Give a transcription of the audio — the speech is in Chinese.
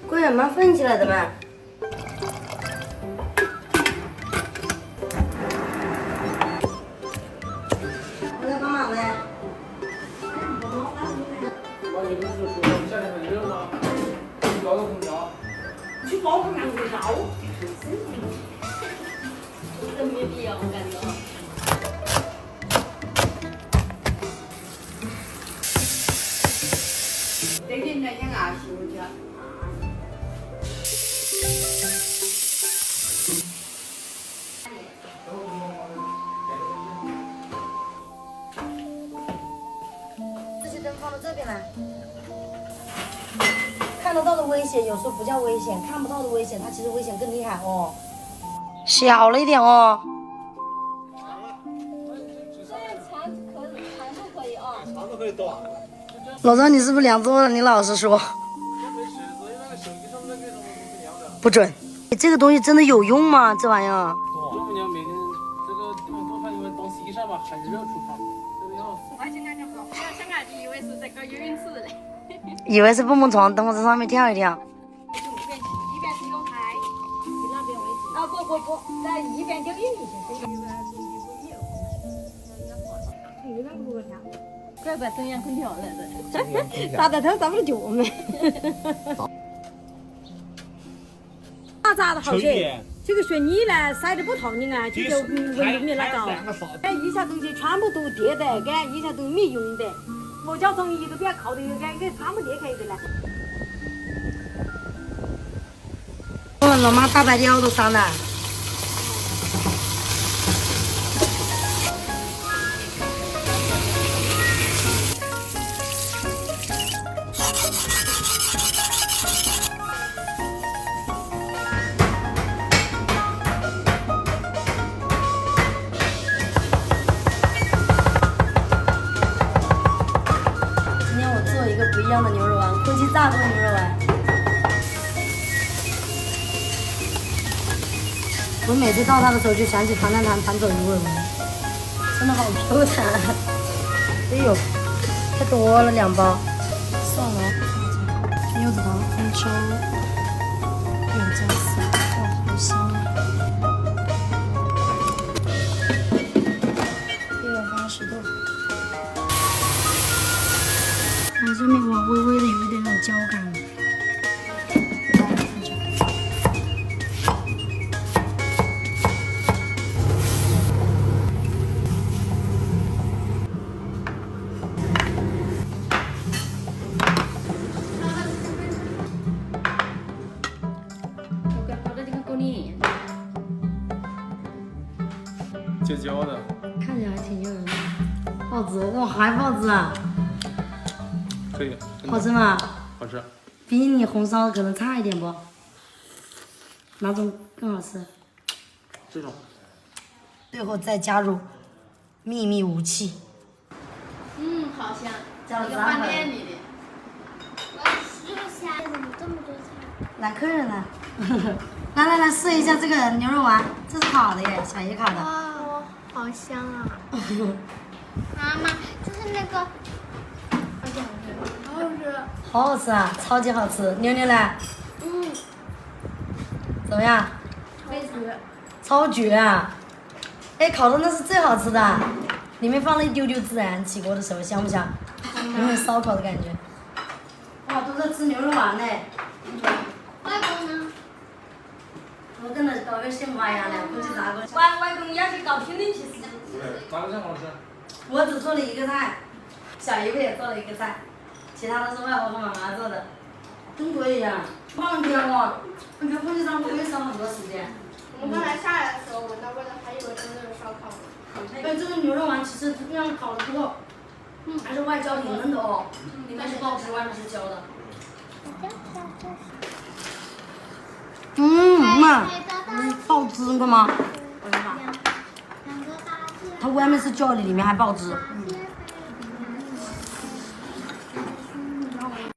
果然蛮粉起来的嘛。我在干嘛呢？妈，你不是说夏天很热吗？去搞个空调。去包个空调，真没必要，我感觉。这个人家养儿媳妇去。这些灯放到这边来。看得到的危险有时候不叫危险，看不到的危险它其实危险更厉害哦。小了一点哦。长度可以短。老张，你是不是量多了？你老实说。没事，所以那个手机上那个什么都是量的。不准。这个东西真的有用吗？这玩意儿？丈母娘每天这个地方做饭，因为当西晒嘛，很热厨房，这个要。我就感觉好，小孩子以为是这个游泳池嘞，以为是蹦蹦床，等我在上面跳一跳。就一边是一种台，去那边位置。啊不，在一边就有一些。有点不够跳，怪不得中央空调来着，打得头打不了脚嘛。咋的好水？这个水你呢晒得不透，你看就闻都没拿到。哎，以下东西全部都叠得干，以下都没用的。我交通一都比较靠的干，给全部叠开的了。老妈大白貂都杀了。今天我做一个不一样的牛肉丸，空气炸锅牛肉丸。我每次到它的时候就想起团走鱼尾纹，真的好 Q 弹。哎呦，太多了2包，算了，柚子糖、黑椒、点姜丝，哇，好香啊！180度。它这面哇，微微的有一点那种焦感了。结焦的。看起来还挺诱人的。爆汁，哇，还爆汁啊！可以。好吃吗？好吃。比你红烧可能差一点不？哪种更好吃？这种。最后再加入秘密武器。好香，叫一个饭店里的。我吃虾，怎么这么多菜？来客人了，来试一下这个牛肉丸，这是烤的耶，小姨烤的。哇，好香啊！妈妈，就是那个，好好吃。好好吃啊，超级好吃。妞妞呢？怎么样？超绝啊！哎，烤的那是最好吃的，里面放了一丢丢孜然，起锅的时候香不香？有点烧烤的感觉。哇，都在吃牛肉丸呢。外公呢？我跟他搞个鲜花一样的，空气炸锅。外公要去搞天然气是。哪个菜好吃？我只做了一个菜，小姨夫也做了一个菜，其他都是外婆和妈妈做的。真贵呀！忘掉了，我觉得空气炸锅会烧很多时间。我们刚才下来的时候闻到味道，还以为真的有烧烤呢。哎，这个牛肉丸其实量烤的多，还是外焦挺嫩的哦，里面是爆汁，外面是焦的。妈，爆汁干嘛？它外面是焦的，里面还爆汁。